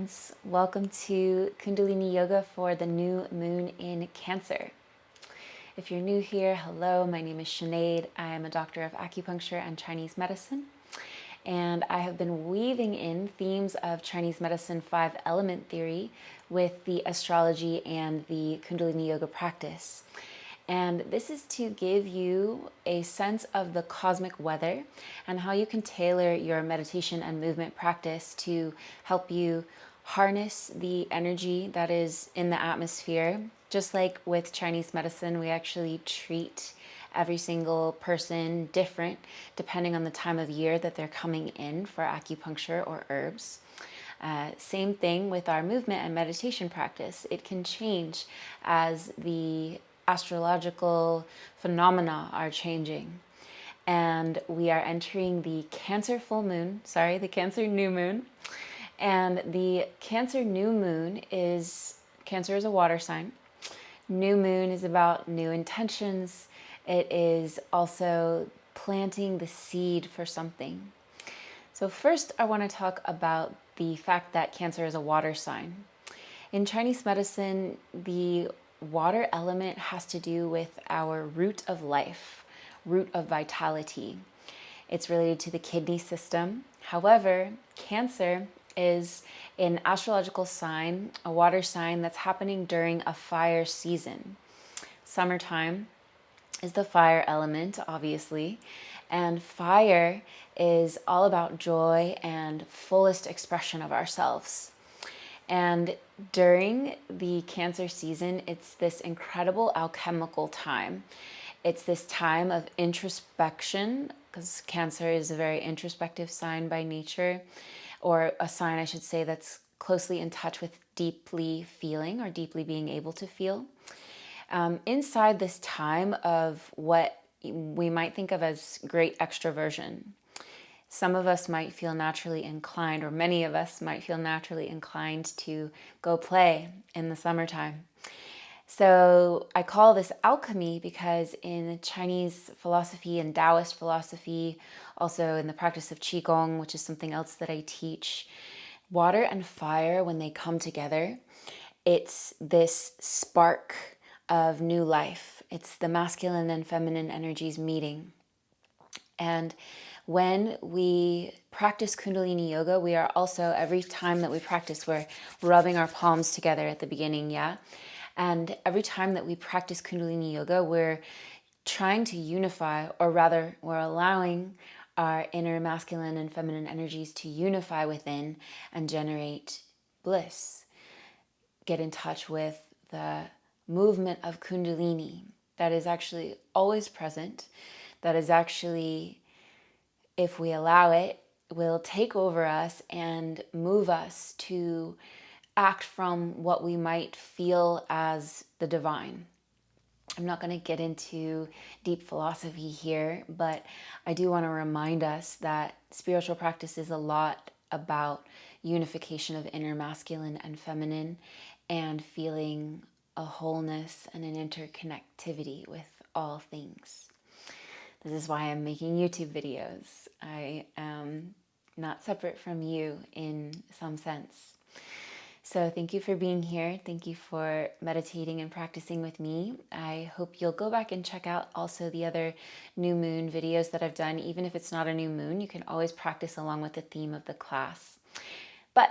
friends, welcome to Kundalini Yoga for the new moon in Cancer. If you're new here, hello, my name is Sinéad. I am a doctor of acupuncture and Chinese medicine, and I have been weaving in themes of Chinese medicine 5-element theory with the astrology and the Kundalini Yoga practice. And this is to give you a sense of the cosmic weather and how you can tailor your meditation and movement practice to help you harness the energy that is in the atmosphere. Just like with Chinese medicine, we actually treat every single person different depending on the time of year that they're coming in for acupuncture or herbs. Same thing with our movement and meditation practice. It can change as the astrological phenomena are changing. And we are entering the Cancer full moon, the Cancer new moon. And the Cancer new moon is, Cancer is a water sign. New moon is about new intentions. It is also planting the seed for something. So first I want to talk about the fact that Cancer is a water sign. In Chinese medicine, the water element has to do with our root of life, root of vitality. It's related to the kidney system. However, Cancer is an astrological sign, a water sign that's happening during a fire season. Summertime is the fire element, obviously, and fire is all about joy and fullest expression of ourselves. And during the Cancer season, it's this incredible alchemical time. It's this time of introspection, because Cancer is a very introspective sign by nature, or a sign, I should say, that's closely in touch with deeply feeling or deeply being able to feel. Inside this time of what we might think of as great extroversion, some of us might feel naturally inclined, or many of us might feel naturally inclined to go play in the summertime. So I call this alchemy because in Chinese philosophy and Taoist philosophy, also in the practice of Qigong, which is something else that I teach, water and fire, when they come together, it's this spark of new life. It's the masculine and feminine energies meeting. And when we practice Kundalini Yoga, we are also, every time that we practice, we're rubbing our palms together at the beginning, yeah? And every time that we practice Kundalini Yoga, we're trying to unify, or rather, we're allowing our inner masculine and feminine energies to unify within and generate bliss. Get in touch with the movement of Kundalini that is actually always present, that is actually, if we allow it, will take over us and move us to act from what we might feel as the divine. I'm not going to get into deep philosophy here, but I do want to remind us that spiritual practice is a lot about unification of inner masculine and feminine and feeling a wholeness and an interconnectivity with all things. This is why I'm making YouTube videos. I am not separate from you in some sense. So thank you for being here. Thank you for meditating and practicing with me. I hope you'll go back and check out also the other new moon videos that I've done. Even if it's not a new moon, you can always practice along with the theme of the class. But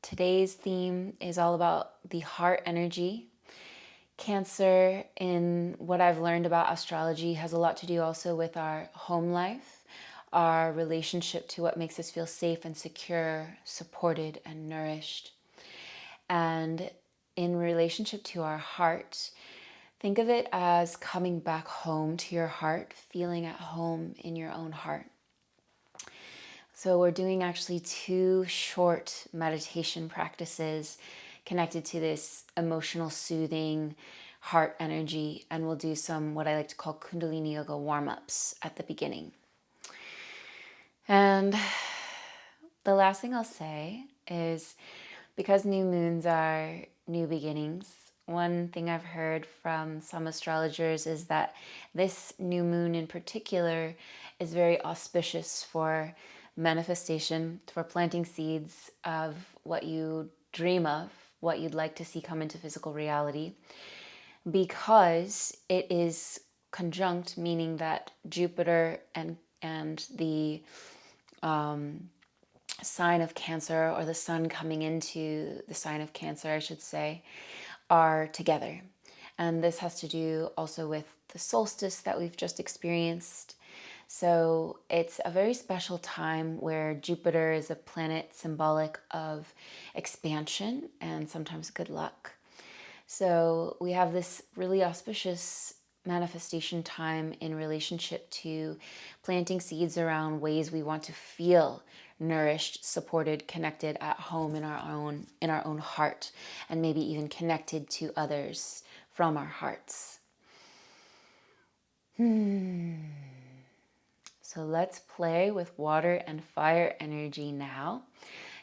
today's theme is all about the heart energy. Cancer, in what I've learned about astrology, has a lot to do also with our home life, our relationship to what makes us feel safe and secure, supported and nourished. And in relationship to our heart, think of it as coming back home to your heart, feeling at home in your own heart. So we're doing actually 2 short meditation practices connected to this emotional soothing heart energy, and we'll do some what I like to call Kundalini Yoga warm-ups at the beginning. And the last thing I'll say is, because new moons are new beginnings, one thing I've heard from some astrologers is that this new moon in particular is very auspicious for manifestation, for planting seeds of what you dream of, what you'd like to see come into physical reality, because it is conjunct, meaning that Jupiter and the sign of Cancer, or the sun coming into the sign of Cancer, I should say, are together. And this has to do also with the solstice that we've just experienced. So it's a very special time where Jupiter is a planet symbolic of expansion and sometimes good luck. So we have this really auspicious manifestation time in relationship to planting seeds around ways we want to feel nourished, supported, connected at home in our own heart, and maybe even connected to others from our hearts. So let's play with water and fire energy now.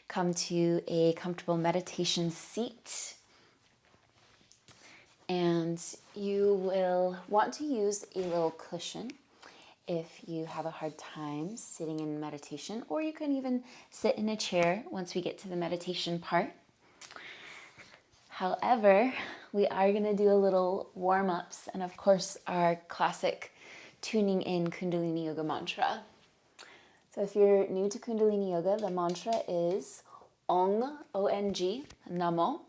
Come to a comfortable meditation seat. And you will want to use a little cushion if you have a hard time sitting in meditation, or you can even sit in a chair once we get to the meditation part. However, we are going to do a little warm-ups and of course our classic tuning in Kundalini Yoga mantra. So if you're new to Kundalini Yoga, the mantra is Ong, O-N-G, Namo,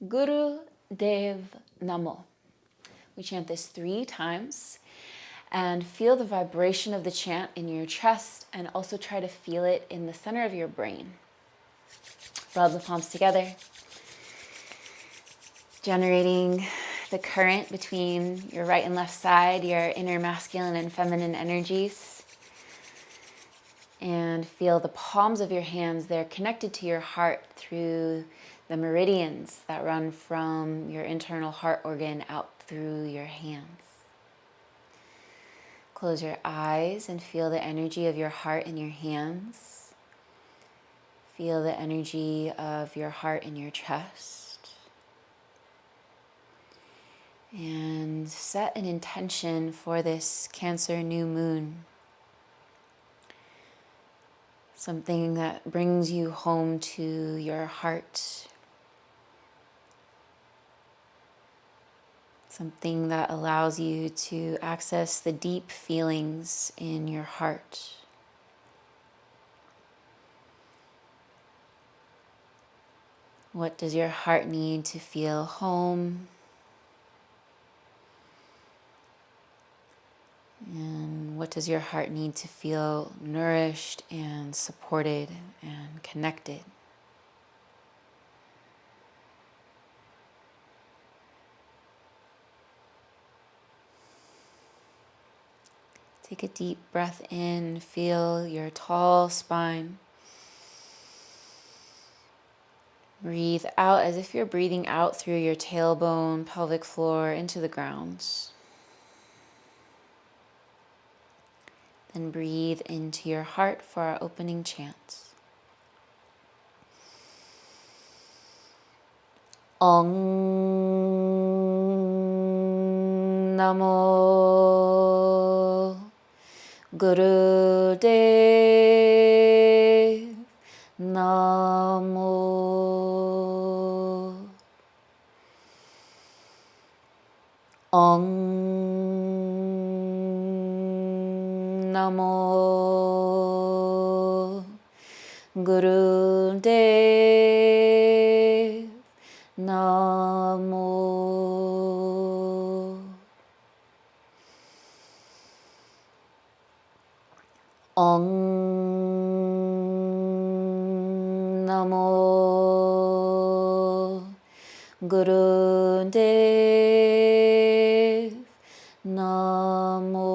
Guru Dev Namo. We chant this 3 times and feel the vibration of the chant in your chest, and also try to feel it in the center of your brain. Rub the palms together, generating the current between your right and left side, your inner masculine and feminine energies. And feel the palms of your hands. They're connected to your heart through the meridians that run from your internal heart organ out through your hands. Close your eyes and feel the energy of your heart in your hands. Feel the energy of your heart in your chest. And set an intention for this Cancer new moon. Something that brings you home to your heart. Something that allows you to access the deep feelings in your heart. What does your heart need to feel home? And what does your heart need to feel nourished and supported and connected? Take a deep breath in, feel your tall spine. Breathe out as if you're breathing out through your tailbone, pelvic floor, into the ground. Then breathe into your heart for our opening chant. Ong Namo Guru Dev Namo Ong Namo Guru Dev Namo. Ong Namo Guru Dev Namo.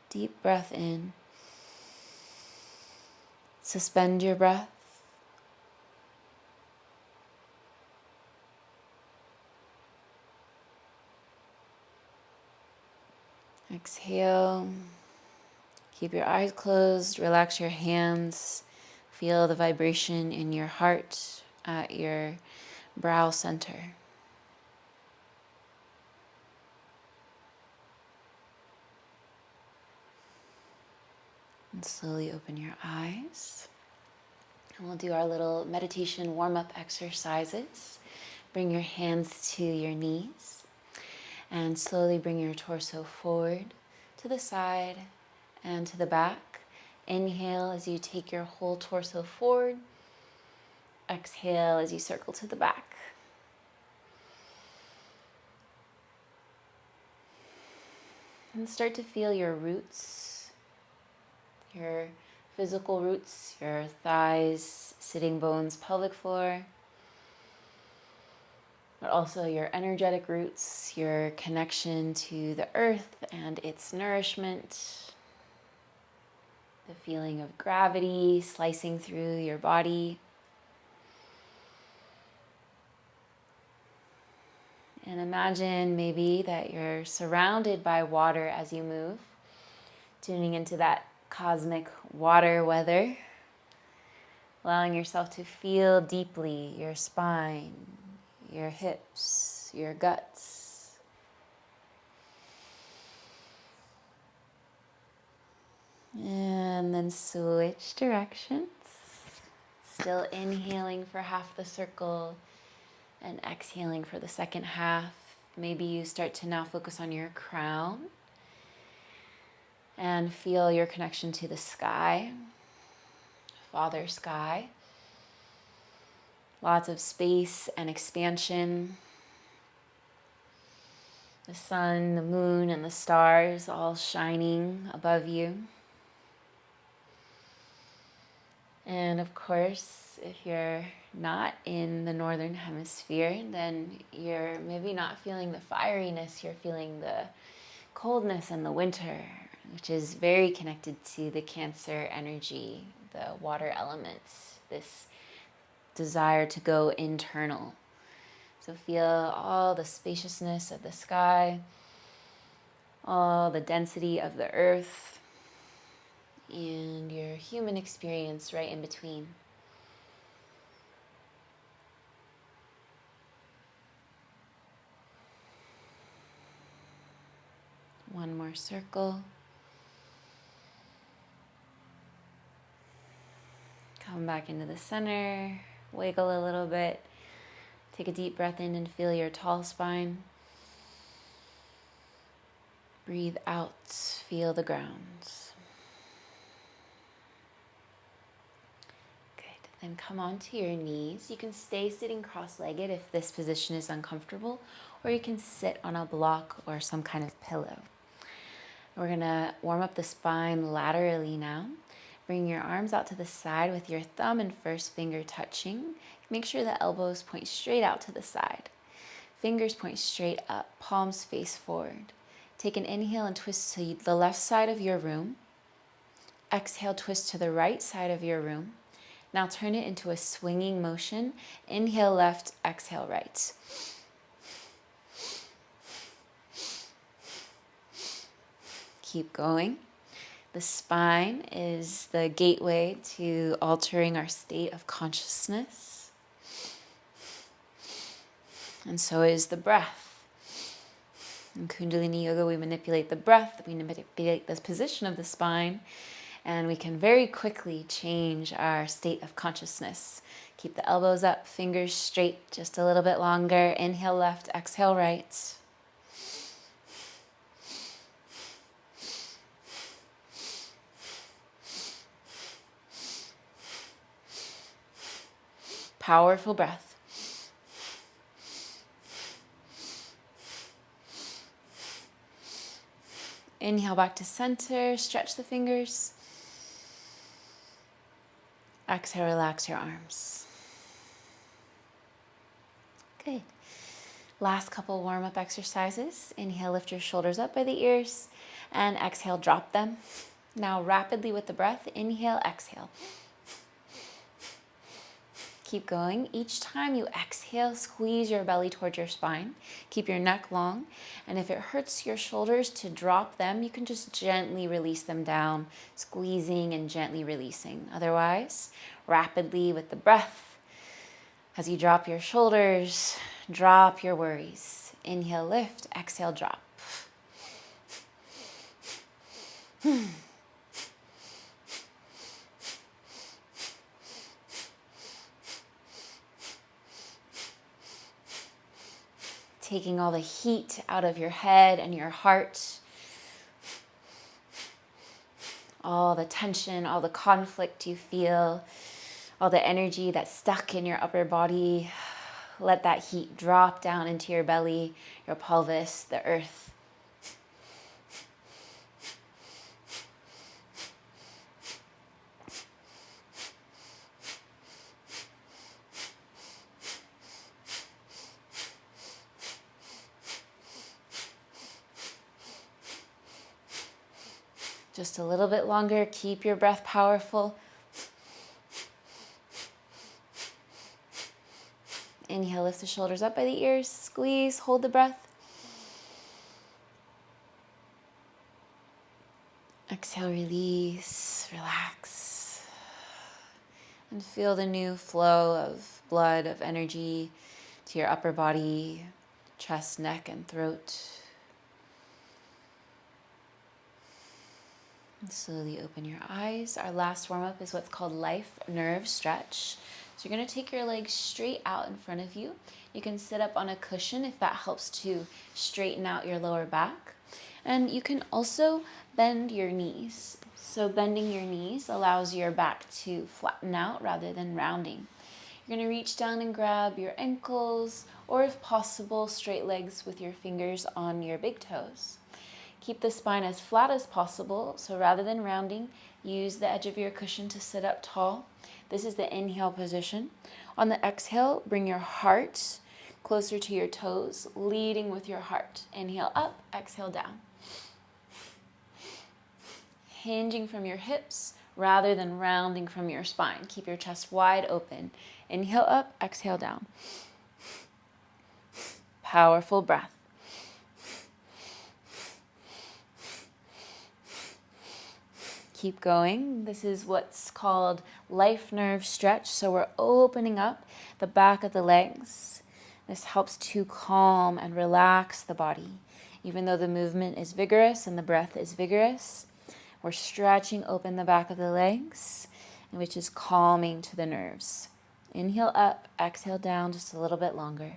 Deep breath in. Suspend your breath. Exhale. Keep your eyes closed. Relax your hands. Feel the vibration in your heart at your brow center. And slowly open your eyes. And we'll do our little meditation warm-up exercises. Bring your hands to your knees and slowly bring your torso forward to the side and to the back. Inhale as you take your whole torso forward. Exhale as you circle to the back. And start to feel your roots, your physical roots, your thighs, sitting bones, pelvic floor, but also your energetic roots, your connection to the earth and its nourishment, the feeling of gravity slicing through your body. And imagine maybe that you're surrounded by water as you move, tuning into that cosmic water weather, allowing yourself to feel deeply your spine, your hips, your guts. And then switch directions. Still inhaling for half the circle and exhaling for the second half. Maybe you start to now focus on your crown and feel your connection to the sky, Father Sky. Lots of space and expansion. The sun, the moon, and the stars all shining above you. And of course, if you're not in the northern hemisphere, then you're maybe not feeling the fieriness, you're feeling the coldness and the winter, which is very connected to the Cancer energy, the water elements, this desire to go internal. So feel all the spaciousness of the sky, all the density of the earth, and your human experience right in between. One more circle. Come back into the center, wiggle a little bit. Take a deep breath in and feel your tall spine. Breathe out, feel the ground. Good, then come onto your knees. You can stay sitting cross-legged if this position is uncomfortable, or you can sit on a block or some kind of pillow. We're gonna warm up the spine laterally now. Bring your arms out to the side with your thumb and first finger touching. Make sure the elbows point straight out to the side. Fingers point straight up, palms face forward. Take an inhale and twist to the left side of your room. Exhale, twist to the right side of your room. Now turn it into a swinging motion. Inhale left, exhale right. Keep going. The spine is the gateway to altering our state of consciousness. And so is the breath. In Kundalini Yoga, we manipulate the breath, we manipulate the position of the spine, and we can very quickly change our state of consciousness. Keep the elbows up, fingers straight, just a little bit longer. Inhale left, exhale right. Powerful breath. Inhale back to center, stretch the fingers. Exhale, relax your arms. Good. Last couple warm-up exercises. Inhale, lift your shoulders up by the ears, and exhale, drop them. Now rapidly with the breath, inhale, exhale. Keep going. Each time you exhale, squeeze your belly towards your spine. Keep your neck long. And if it hurts your shoulders to drop them, you can just gently release them down, squeezing and gently releasing. Otherwise, rapidly with the breath, as you drop your shoulders, drop your worries. Inhale, lift. Exhale, drop. taking all the heat out of your head and your heart, all the tension, all the conflict you feel, all the energy that's stuck in your upper body. Let that heat drop down into your belly, your pelvis, the earth. Just a little bit longer. Keep your breath powerful. Inhale, lift the shoulders up by the ears. Squeeze, hold the breath. Exhale, release, relax. And feel the new flow of blood, of energy to your upper body, chest, neck, and throat. And slowly open your eyes. Our last warm-up is what's called life nerve stretch. So you're going to take your legs straight out in front of you. You can sit up on a cushion if that helps to straighten out your lower back. And you can also bend your knees. So bending your knees allows your back to flatten out rather than rounding. You're going to reach down and grab your ankles, or if possible, straight legs with your fingers on your big toes. Keep the spine as flat as possible, so rather than rounding, use the edge of your cushion to sit up tall. This is the inhale position. On the exhale, bring your heart closer to your toes, leading with your heart. Inhale up, exhale down. Hinging from your hips rather than rounding from your spine. Keep your chest wide open. Inhale up, exhale down. Powerful breath. Keep going. This is what's called life nerve stretch. So we're opening up the back of the legs. This helps to calm and relax the body. Even though the movement is vigorous and the breath is vigorous, we're stretching open the back of the legs, which is calming to the nerves. Inhale up, exhale down just a little bit longer.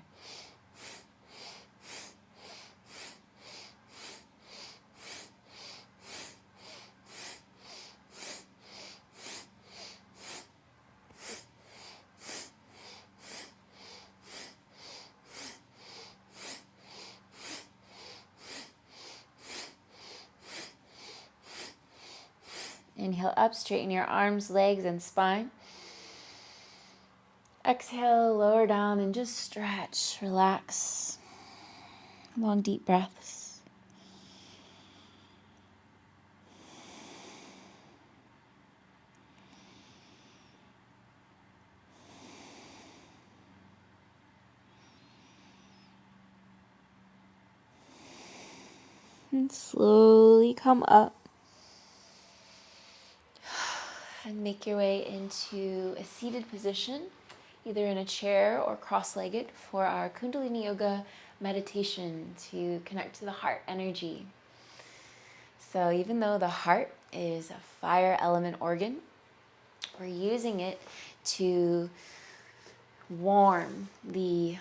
Inhale up, straighten your arms, legs, and spine. Exhale, lower down and just stretch, relax. Long, deep breaths. And slowly come up. And make your way into a seated position, either in a chair or cross-legged, for our Kundalini Yoga meditation to connect to the heart energy. So even though the heart is a fire element organ, we're using it to warm the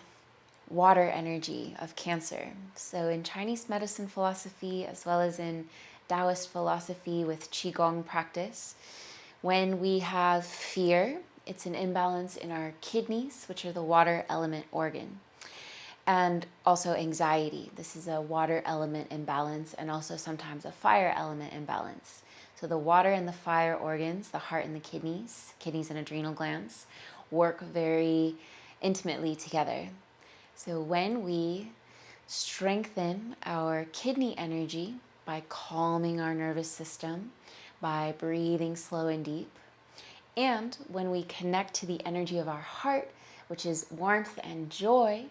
water energy of Cancer. So in Chinese medicine philosophy, as well as in Taoist philosophy with Qigong practice, when we have fear, it's an imbalance in our kidneys, which are the water element organ. And also anxiety. This is a water element imbalance and also sometimes a fire element imbalance. So the water and the fire organs, the heart and the kidneys and adrenal glands, work very intimately together. So when we strengthen our kidney energy by calming our nervous system, by breathing slow and deep. And when we connect to the energy of our heart, which is warmth and joy,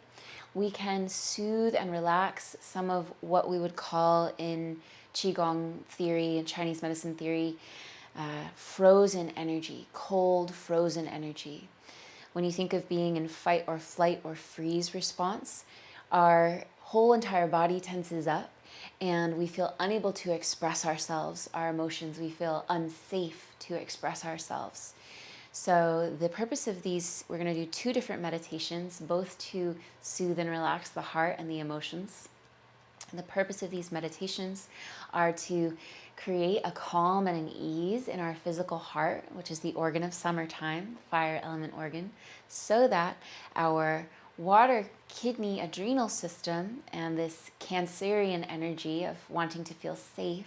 we can soothe and relax some of what we would call in Qigong theory and Chinese medicine theory, frozen energy, cold frozen energy. When you think of being in fight or flight or freeze response, our whole entire body tenses up and we feel unable to express ourselves, our emotions. We feel unsafe to express ourselves. So the purpose of these, we're going to do 2 different meditations, both to soothe and relax the heart and the emotions. And the purpose of these meditations are to create a calm and an ease in our physical heart, which is the organ of summertime, the fire element organ, so that our water, kidney, adrenal system and this Cancerian energy of wanting to feel safe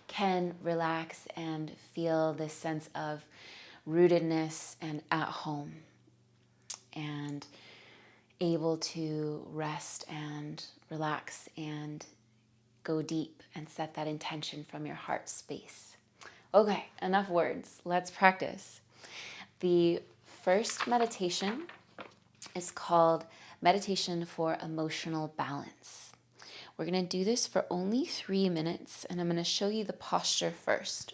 can relax and feel this sense of rootedness and at home and able to rest and relax and go deep and set that intention from your heart space. Okay, enough words. Let's practice. The first meditation is called Meditation for Emotional Balance. We're going to do this for only 3 minutes, and I'm going to show you the posture first.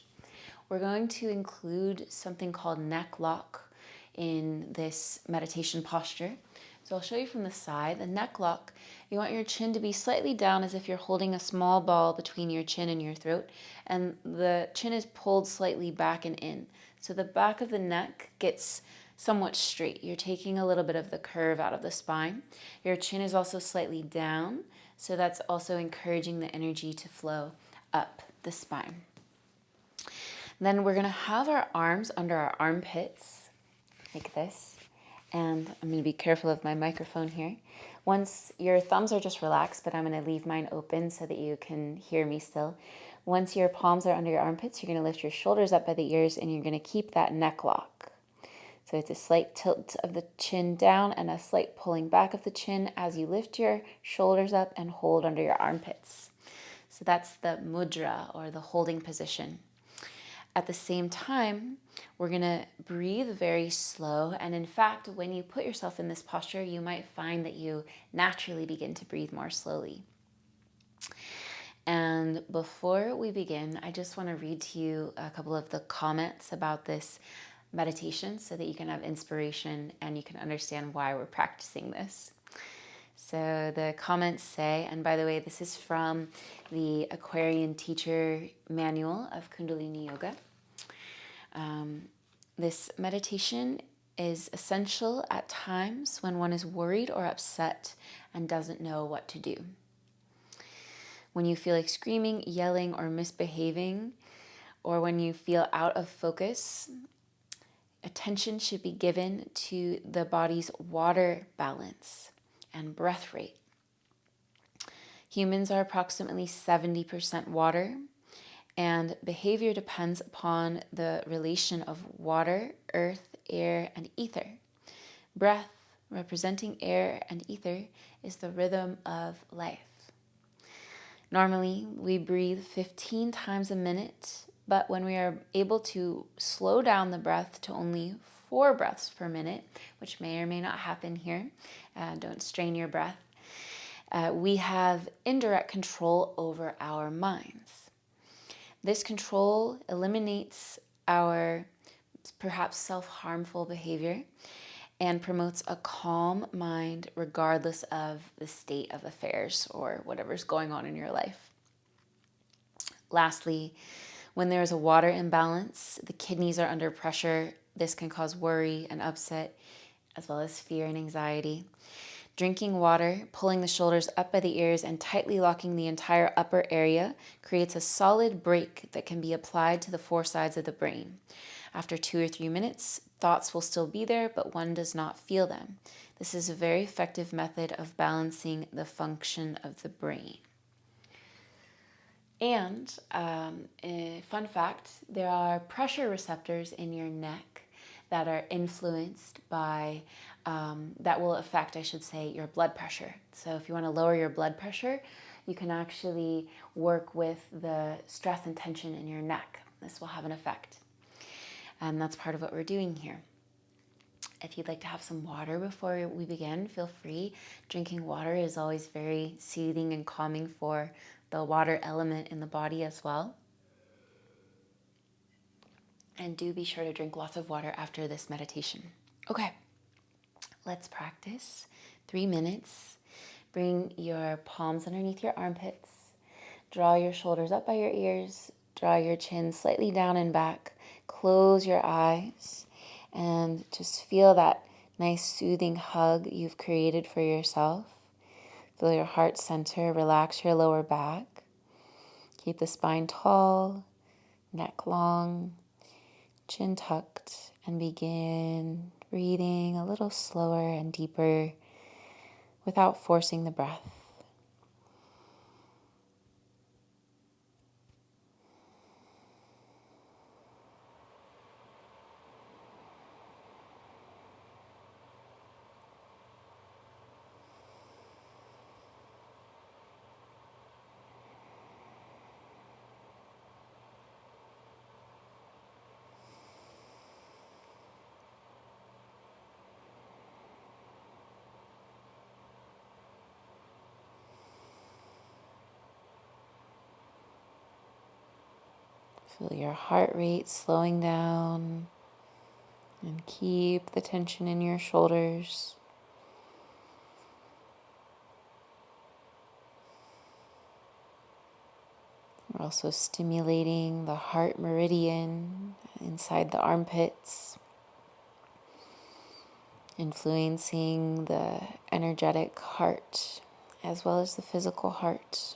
We're going to include something called neck lock in this meditation posture. So I'll show you from the side. The neck lock, you want your chin to be slightly down as if you're holding a small ball between your chin and your throat, and the chin is pulled slightly back and in. So the back of the neck gets somewhat straight. You're taking a little bit of the curve out of the spine. Your chin is also slightly down, so that's also encouraging the energy to flow up the spine. Then we're going to have our arms under our armpits, like this. And I'm going to be careful of my microphone here. Once your thumbs are just relaxed, but I'm going to leave mine open so that you can hear me still. Once your palms are under your armpits, you're going to lift your shoulders up by the ears and you're going to keep that neck lock. So it's a slight tilt of the chin down and a slight pulling back of the chin as you lift your shoulders up and hold under your armpits. So that's the mudra, or the holding position. At the same time, we're going to breathe very slow. And in fact, when you put yourself in this posture, you might find that you naturally begin to breathe more slowly. And before we begin, I just want to read to you a couple of the comments about this meditation so that you can have inspiration and you can understand why we're practicing this. So the comments say, and by the way, this is from the Aquarian Teacher Manual of Kundalini Yoga. This meditation is essential at times when one is worried or upset and doesn't know what to do. When you feel like screaming, yelling, or misbehaving, or when you feel out of focus, attention should be given to the body's water balance and breath rate. Humans are approximately 70% water, and behavior depends upon the relation of water, earth, air, and ether. Breath, representing air and ether, is the rhythm of life. Normally, we breathe 15 times a minute, but when we are able to slow down the breath to only 4 breaths per minute, which may or may not happen here, don't strain your breath, we have indirect control over our minds. This control eliminates our perhaps self-harmful behavior and promotes a calm mind regardless of the state of affairs or whatever's going on in your life. Lastly, when there is a water imbalance, the kidneys are under pressure. This can cause worry and upset, as well as fear and anxiety. Drinking water, pulling the shoulders up by the ears, and tightly locking the entire upper area creates a solid brake that can be applied to the 4 sides of the brain. After 2 or 3 minutes, thoughts will still be there, but one does not feel them. This is a very effective method of balancing the function of the brain. And a fun fact, there are pressure receptors in your neck that are influenced by, that will affect, I should say, your blood pressure. So if you want to lower your blood pressure, you can actually work with the stress and tension in your neck. This will have an effect. And that's part of what we're doing here. If you'd like to have some water before we begin, feel free. Drinking water is always very soothing and calming for the water element in the body as well. And do be sure to drink lots of water after this meditation. Okay, let's practice. 3 minutes. Bring your palms underneath your armpits. Draw your shoulders up by your ears. Draw your chin slightly down and back. Close your eyes And just feel that nice soothing hug you've created for yourself. Feel your heart center, relax your lower back. Keep the spine tall, neck long, chin tucked, and begin breathing a little slower and deeper without forcing the breath. Feel your heart rate slowing down and keep the tension in your shoulders. We're also stimulating the heart meridian inside the armpits, influencing the energetic heart as well as the physical heart.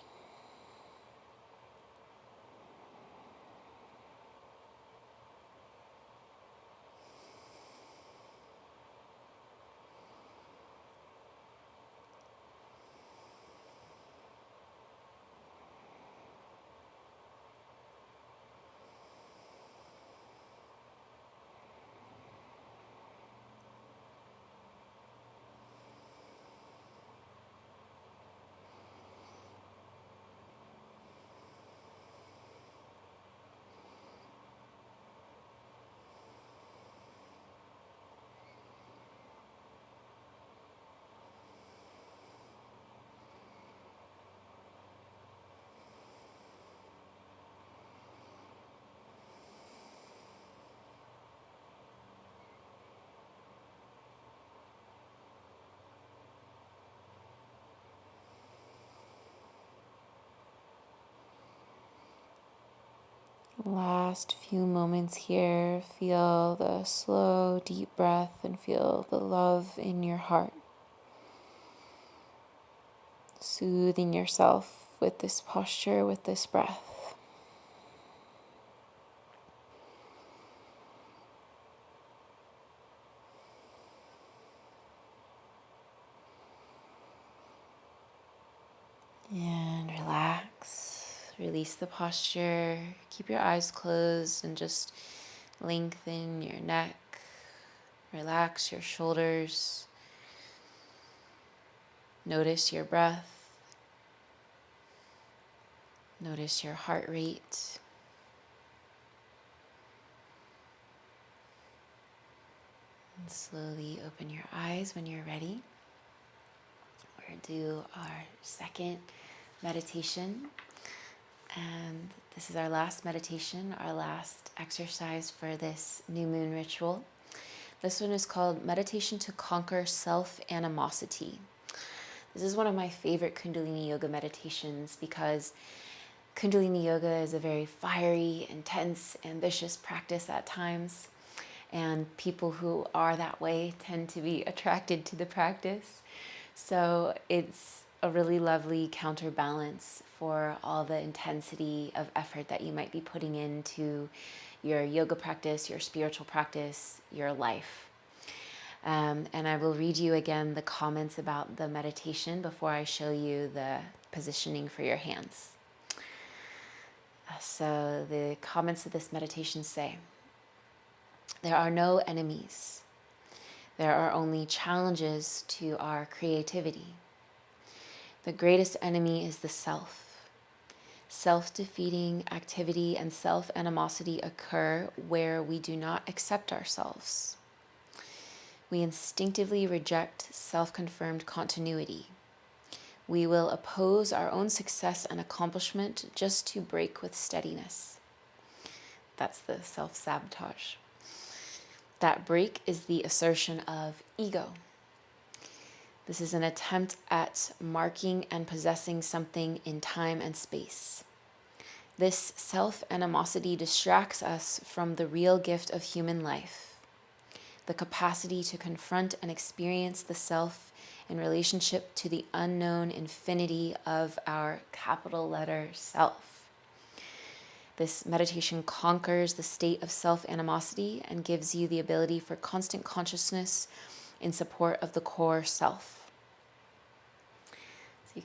Last few moments here, feel the slow, deep breath and feel the love in your heart. Soothing yourself with this posture, with this breath. And relax. Release the posture. Keep your eyes closed and just lengthen your neck. Relax your shoulders. Notice your breath. Notice your heart rate. And slowly open your eyes when you're ready. We're going to do our second meditation. And this is our last meditation, our last exercise for this new moon ritual. This one is called Meditation to Conquer Self-Animosity. This is one of my favorite Kundalini Yoga meditations because Kundalini Yoga is a very fiery, intense, ambitious practice at times. And people who are that way tend to be attracted to the practice. So it's a really lovely counterbalance for all the intensity of effort that you might be putting into your yoga practice, your spiritual practice, your life. And I will read you again the comments about the meditation before I show you the positioning for your hands. So the comments of this meditation say, "There are no enemies. There are only challenges to our creativity. The greatest enemy is the self. Self-defeating activity and self-animosity occur where we do not accept ourselves. We instinctively reject self-confirmed continuity. We will oppose our own success and accomplishment just to break with steadiness." That's the self-sabotage. That break is the assertion of ego. This is an attempt at marking and possessing something in time and space. This self-animosity distracts us from the real gift of human life. the capacity to confront and experience the self in relationship to the unknown infinity of our capital letter self. This meditation conquers the state of self-animosity and gives you the ability for constant consciousness in support of the core self. So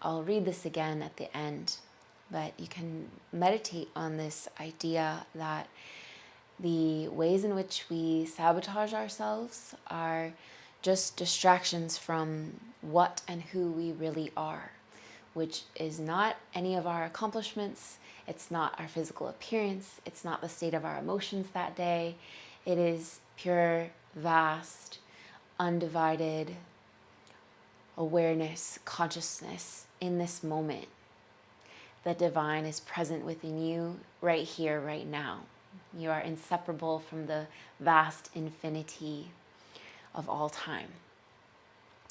I'll read this again at the end, but you can meditate on this idea that the ways in which we sabotage ourselves are just distractions from what and who we really are, which is not any of our accomplishments. It's not our physical appearance. It's not the state of our emotions that day. It is pure, vast, undivided awareness, consciousness in this moment. The divine is present within you right here, right now. You are inseparable from the vast infinity of all time.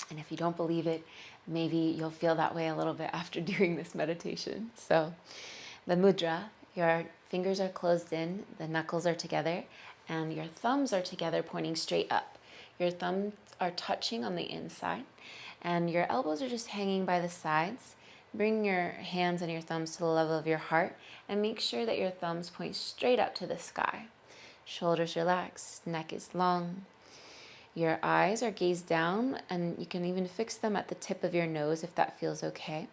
And if you don't believe it, maybe you'll feel that way a little bit after doing this meditation. So the mudra, your fingers are closed in, the knuckles are together, and your thumbs are together pointing straight up. Your thumbs are touching on the inside, and your elbows are just hanging by the sides. Bring your hands and your thumbs to the level of your heart, and make sure that your thumbs point straight up to the sky. Shoulders relaxed, neck is long. Your eyes are gazed down, and you can even fix them at the tip of your nose if that feels okay.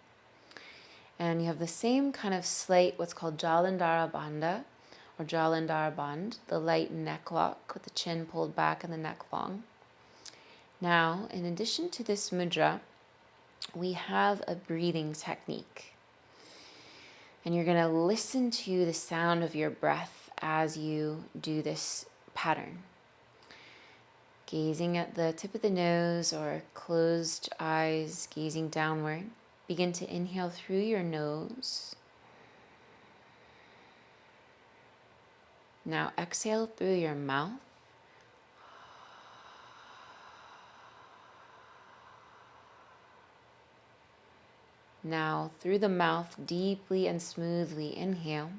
And you have the same kind of slight, what's called Jalandhara Bandha, or Jalandhara Band, the light neck lock with the chin pulled back and the neck long. Now, in addition to this mudra, we have a breathing technique. And you're going to listen to the sound of your breath as you do this pattern. Gazing at the tip of the nose or closed eyes, gazing downward. Begin to inhale through your nose. Now exhale through your mouth. Now through the mouth, deeply and smoothly inhale.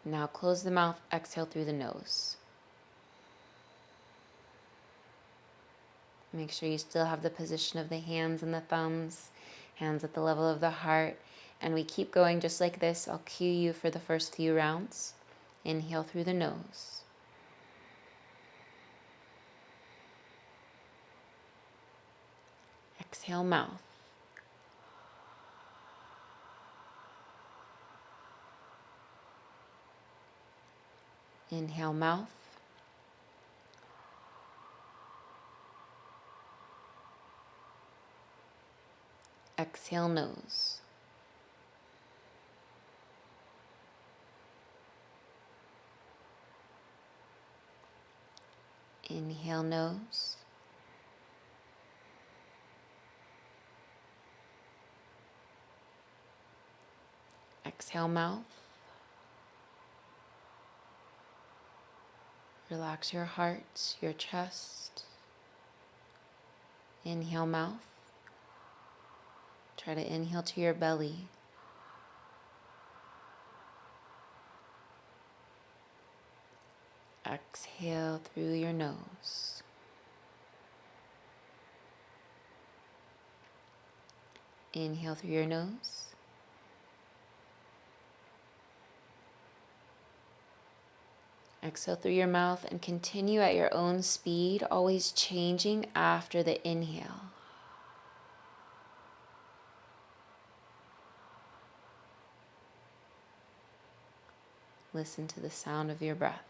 Now close the mouth, exhale through the nose. Make sure you still have the position of the hands and the thumbs, hands at the level of the heart. And we keep going just like this. I'll cue you for the first few rounds. Inhale through the nose. Exhale, mouth. Inhale, mouth. Exhale, nose. Inhale, nose. Exhale, mouth. Relax your heart, your chest. Inhale, mouth. Try to inhale to your belly. Exhale through your nose. Inhale through your nose. Exhale through your mouth and continue at your own speed, always changing after the inhale. Listen to the sound of your breath.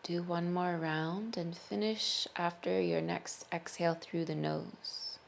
Do one more round and finish after your next exhale through the nose.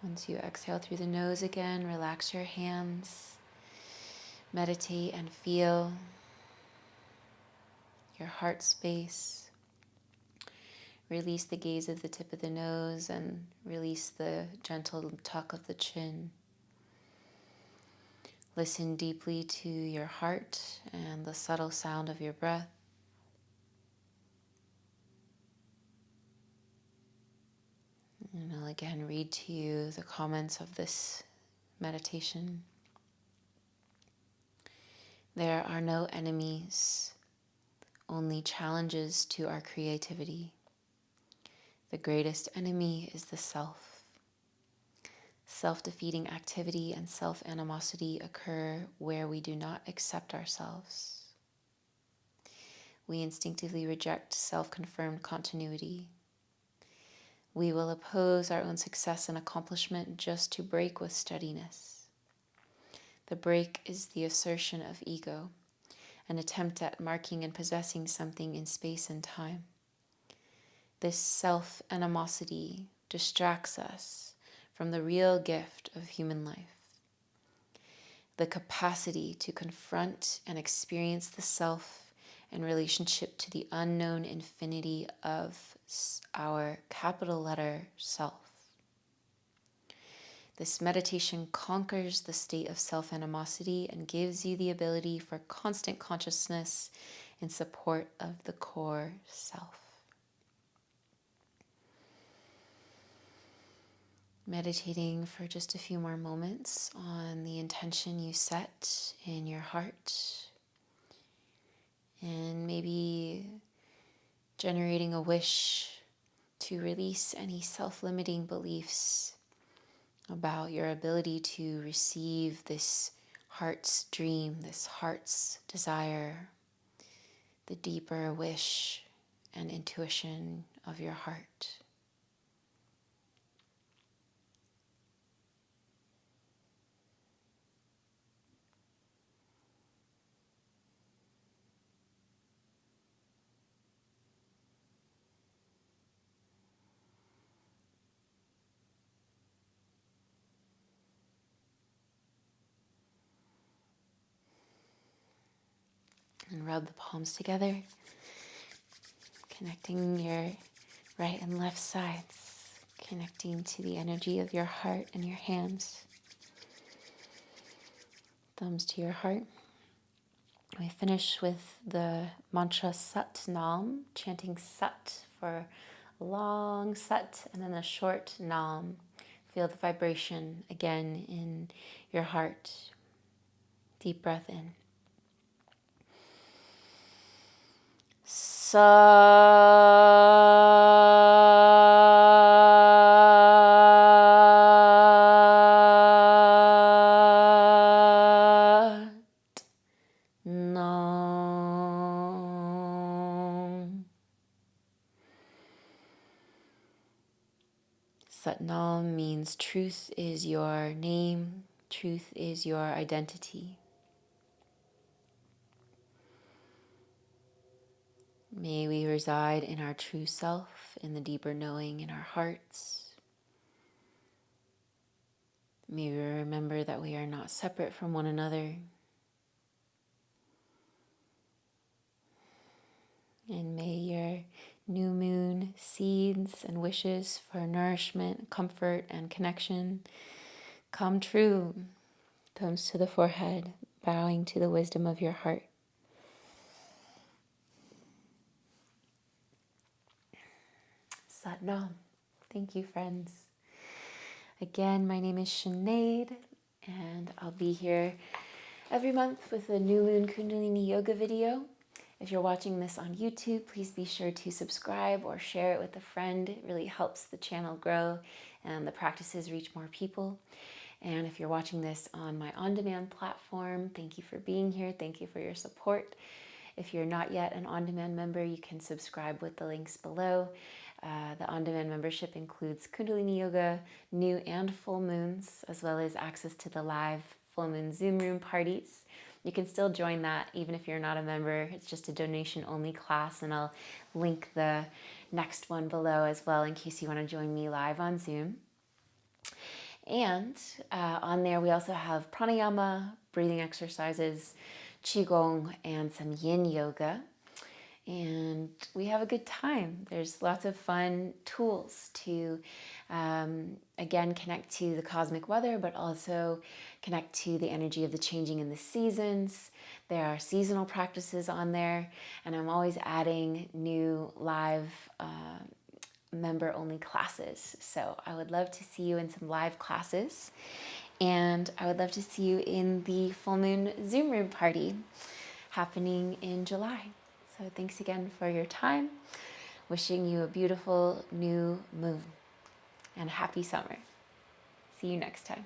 Once you exhale through the nose again, relax your hands, meditate and feel your heart space. Release the gaze of the tip of the nose and release the gentle tuck of the chin. Listen deeply to your heart and the subtle sound of your breath. And I'll again read to you the comments of this meditation. There are no enemies, only challenges to our creativity. The greatest enemy is the self. Self-defeating activity and self-animosity occur where we do not accept ourselves. We instinctively reject self-confirmed continuity. We will oppose our own success and accomplishment just to break with steadiness. The break is the assertion of ego, an attempt at marking and possessing something in space and time. This self-animosity distracts us from the real gift of human life, the capacity to confront and experience the self in relationship to the unknown infinity of our capital letter self. This meditation conquers the state of self-animosity and gives you the ability for constant consciousness in support of the core self. Meditating for just a few more moments on the intention you set in your heart, and maybe generating a wish to release any self-limiting beliefs about your ability to receive this heart's dream, this heart's desire, the deeper wish and intuition of your heart. And rub the palms together, connecting your right and left sides, connecting to the energy of your heart and your hands. Thumbs to your heart. We finish with the mantra Sat Nam, chanting Sat for a long Sat and then a short Nam. Feel the vibration again in your heart. Deep breath in. Sat Nam. Sat Nam means truth is your name, truth is your identity. May we reside in our true self, in the deeper knowing in our hearts. May we remember that we are not separate from one another. And may your new moon seeds and wishes for nourishment, comfort, and connection come true. Thumbs to the forehead, bowing to the wisdom of your heart. Sat Nam. Thank you, friends. Again, my name is Sinéad, and I'll be here every month with a new moon Kundalini Yoga video. If you're watching this on YouTube, please be sure to subscribe or share it with a friend. It really helps the channel grow and the practices reach more people. And if you're watching this on my on-demand platform, thank you for being here. Thank you for your support. If you're not yet an on-demand member, you can subscribe with the links below. The on-demand membership includes Kundalini Yoga, new and full moons, as well as access to the live full moon Zoom room parties. You can still join that even if you're not a member. It's just a donation-only class, and I'll link the next one below as well in case you want to join me live on Zoom. And on there, we also have pranayama, breathing exercises, qigong, and some yin yoga. And we have a good time. There's lots of fun tools to, again, connect to the cosmic weather, but also connect to the energy of the changing in the seasons. There are seasonal practices on there, and I'm always adding new live member-only classes. So I would love to see you in some live classes, and I would love to see you in the full moon Zoom room party happening in July. So thanks again for your time. Wishing you a beautiful new moon and happy summer. See you next time.